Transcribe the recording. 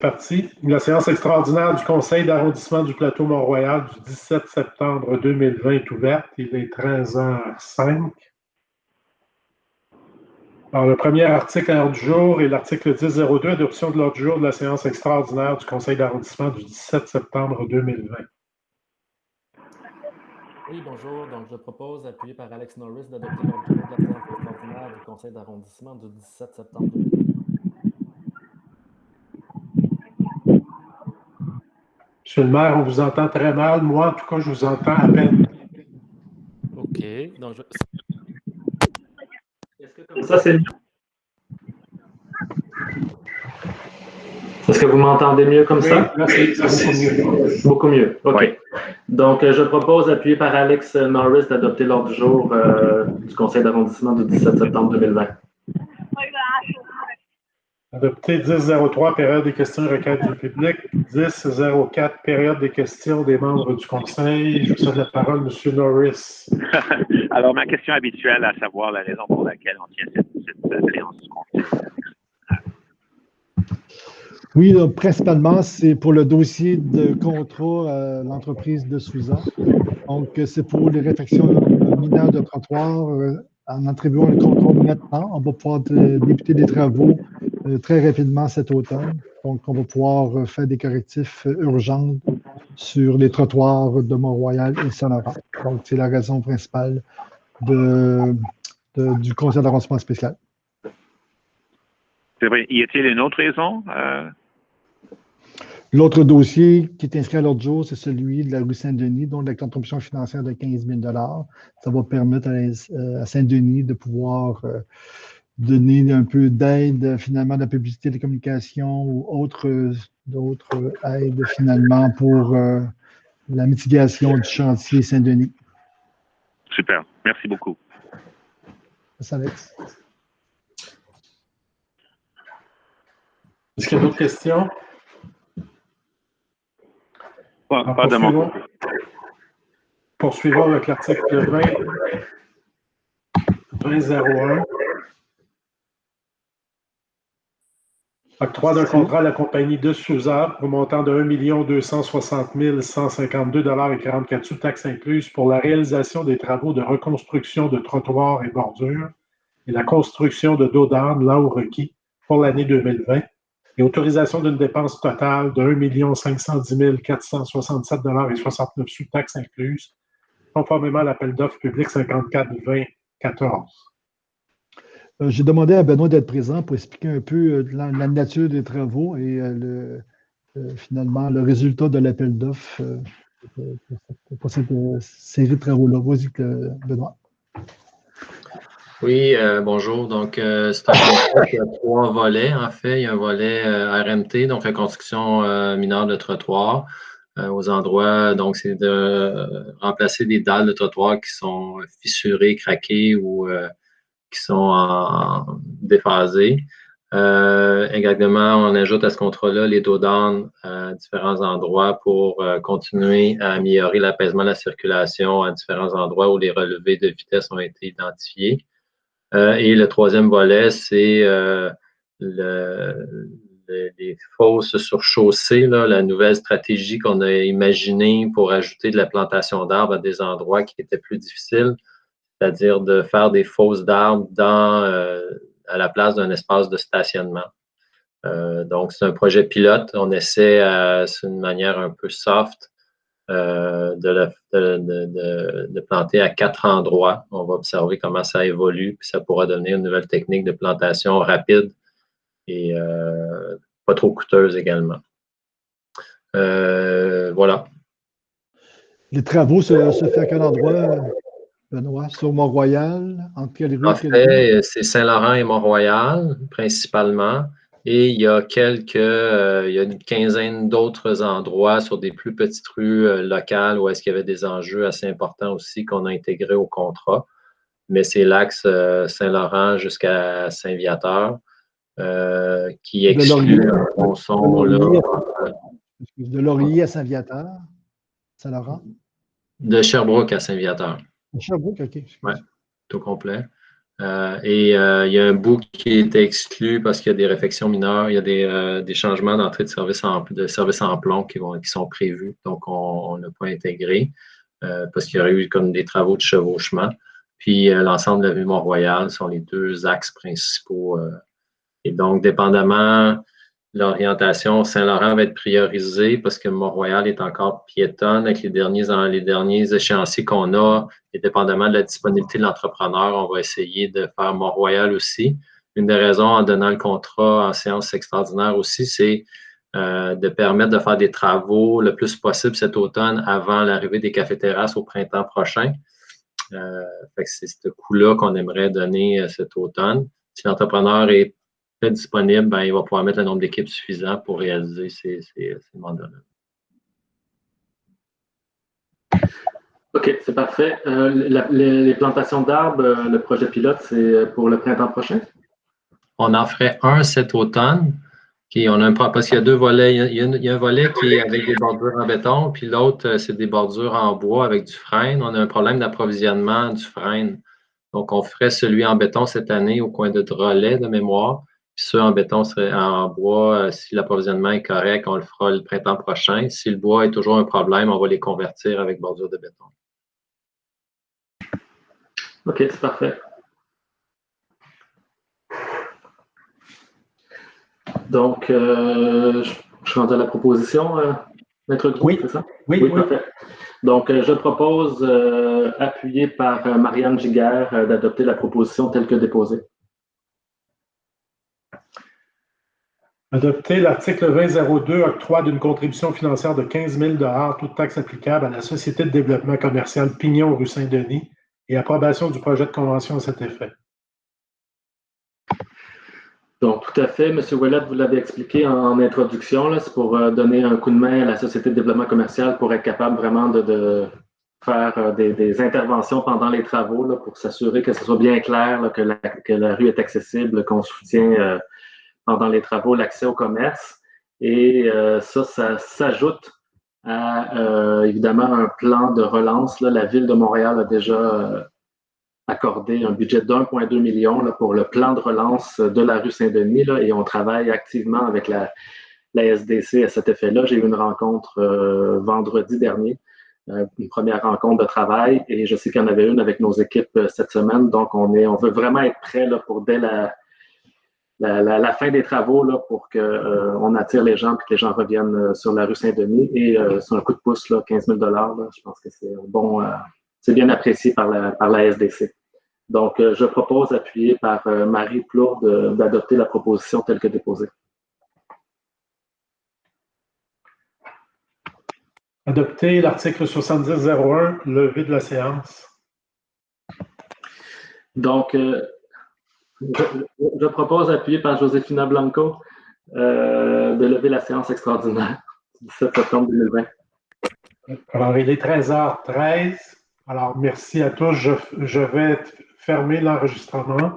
Parti. La séance extraordinaire du Conseil d'arrondissement du Plateau Mont-Royal du 17 septembre 2020 est ouverte. Il est 13h05. Alors, le premier article à l'ordre du jour est l'article 10.02, adoption de l'ordre du jour de la séance extraordinaire du Conseil d'arrondissement du 17 septembre 2020. Oui, bonjour. Donc, je propose, appuyé par Alex Norris, d'adopter l'ordre du jour de la séance extraordinaire du Conseil d'arrondissement du 17 septembre 2020. Monsieur le maire, on vous entend très mal. Moi, en tout cas, je vous entends à peine. OK. Donc, Est-ce que comme ça, c'est mieux? Est-ce que vous m'entendez mieux comme ça? Là, c'est beaucoup mieux. Beaucoup mieux. OK. Oui. Donc, je propose, appuyé par Alex Norris, d'adopter l'ordre du jour du Conseil d'arrondissement du 17 septembre 2020. Adopté 10.03, période des questions et requêtes du public. 10.04, période des questions des membres du Conseil. Je vous cède la parole, M. Norris. Alors, ma question habituelle, à savoir la raison pour laquelle on tient cette séance du Conseil. Oui, donc, principalement, c'est pour le dossier de contrat à l'entreprise de Souza. Donc, c'est pour les réfections mineures de trottoirs. En attribuant le contrat maintenant, on va pouvoir débuter des travaux très rapidement cet automne. Donc, on va pouvoir faire des correctifs urgents sur les trottoirs de Mont-Royal et Saint-Laurent. Donc, c'est la raison principale du conseil d'arrondissement spécial. C'est vrai. Y a-t-il une autre raison? L'autre dossier qui est inscrit à l'ordre du jour, c'est celui de la rue Saint-Denis, dont la contribution financière de 15 000 $. Ça va permettre à Saint-Denis de pouvoir donner un peu d'aide, finalement, de la publicité, des communications ou d'autres aides, finalement, pour la mitigation du chantier Saint-Denis. Super. Merci beaucoup. Merci, Alex. Est-ce qu'il y a d'autres questions? Pas de mon côté. Poursuivons avec l'article 20.01. Octroi d'un contrat à la compagnie de Souza pour montant de 1 260 152,44 sous taxes incluses pour la réalisation des travaux de reconstruction de trottoirs et bordures et la construction de dos d'âne là où requis pour l'année 2020 et autorisation d'une dépense totale de 1 510 467,69 sous taxes incluses, conformément à l'appel d'offres public 54-2014. J'ai demandé à Benoît d'être présent pour expliquer un peu la nature des travaux et finalement le résultat de l'appel d'offres pour cette série de travaux-là. Vas-y, Benoît. Oui, bonjour. Donc, c'est un contrat qui a 3 volets, en fait. Il y a un volet RMT, donc reconstruction mineure de trottoir aux endroits. Donc, c'est de remplacer des dalles de trottoir qui sont fissurées, craquées ou qui sont déphasées. Également, on ajoute à ce contrat-là les dos d'âne à différents endroits pour continuer à améliorer l'apaisement de la circulation à différents endroits où les relevés de vitesse ont été identifiés. Et le troisième volet, c'est les fosses sur chaussée, la nouvelle stratégie qu'on a imaginée pour ajouter de la plantation d'arbres à des endroits qui étaient plus difficiles, c'est-à-dire de faire des fosses d'arbres à la place d'un espace de stationnement. Donc, c'est un projet pilote. On essaie, c'est une manière un peu soft, de planter à 4 endroits. On va observer comment ça évolue, puis ça pourra devenir une nouvelle technique de plantation rapide et pas trop coûteuse également. Voilà. Les travaux se font à quel endroit, Benoît? Sur Mont-Royal? Entre quelle rue? En fait, c'est Saint-Laurent et Mont-Royal, principalement. Et il y a une quinzaine d'autres endroits sur des plus petites rues locales où est-ce qu'il y avait des enjeux assez importants aussi qu'on a intégrés au contrat. Mais c'est l'axe Saint-Laurent jusqu'à Saint-Viateur qui exclut un tronçon de Laurier à Saint-Viateur, Saint-Laurent? De Sherbrooke à Saint-Viateur. Sherbrooke, OK. Oui, tout complet. Il y a un bout qui est exclu parce qu'il y a des réfections mineures, il y a des changements d'entrée de service en plomb qui sont prévus. Donc, on n'a pas intégré parce qu'il y aurait eu comme des travaux de chevauchement. Puis, l'ensemble de la rue Mont-Royal sont les deux axes principaux. Et donc, dépendamment de l'orientation, Saint-Laurent va être priorisé parce que Mont-Royal est encore piétonne avec les derniers échéanciers qu'on a. Et dépendamment de la disponibilité de l'entrepreneur, on va essayer de faire Mont-Royal aussi. Une des raisons en donnant le contrat en séance extraordinaire aussi, c'est de permettre de faire des travaux le plus possible cet automne avant l'arrivée des cafés-terrasses au printemps prochain. Fait que c'est ce coup-là qu'on aimerait donner cet automne. Si l'entrepreneur est disponible, ben, il va pouvoir mettre le nombre d'équipes suffisant pour réaliser ces mandats-là. OK, c'est parfait. Les plantations d'arbres, le projet pilote, c'est pour le printemps prochain? On en ferait un cet automne. Parce qu'il y a deux volets. Il y a un volet qui est avec des bordures en béton, puis l'autre, c'est des bordures en bois avec du frêne. On a un problème d'approvisionnement du frêne. Donc, on ferait celui en béton cette année au coin de Drolet de mémoire. Puis ceux en béton seraient en bois. Si l'approvisionnement est correct, on le fera le printemps prochain. Si le bois est toujours un problème, on va les convertir avec bordure de béton. OK, c'est parfait. Donc, je suis rendu à la proposition, Maître Gros, c'est ça? Oui. Parfait. Donc, je propose, appuyé par Marianne Giguère, d'adopter la proposition telle que déposée. Adopter l'article 2002, octroi d'une contribution financière de 15 000 $, toute taxe applicable à la Société de développement commercial Pignon, rue Saint-Denis, et approbation du projet de convention à cet effet. Donc, tout à fait. M. Ouellet, vous l'avez expliqué en introduction, c'est pour donner un coup de main à la Société de développement commercial pour être capable vraiment de faire des interventions pendant les travaux là, pour s'assurer que ce soit bien clair là, que la rue est accessible, qu'on soutient pendant les travaux l'accès au commerce. Et ça s'ajoute à évidemment un plan de relance. Là. La Ville de Montréal a déjà accordé un budget de 1,2 million là, pour le plan de relance de la rue Saint-Denis là, et on travaille activement avec la SDC à cet effet-là. J'ai eu une rencontre vendredi dernier, une première rencontre de travail et je sais qu'il y en avait une avec nos équipes cette semaine. Donc, on veut vraiment être prêt là, pour dès la fin des travaux là, pour qu'on attire les gens et que les gens reviennent sur la rue Saint-Denis. Et sur un coup de pouce, là, 15 000 là, je pense que c'est bon, c'est bien apprécié par la SDC. Donc, je propose, appuyé par Marie Plourde, d'adopter la proposition telle que déposée. Adopter l'article 7001, levé de la séance. Donc, je propose, appuyé par Josefina Blanco, de lever la séance extraordinaire du 17 septembre 2020. Alors, il est 13h13. Alors, merci à tous. Je vais fermer l'enregistrement.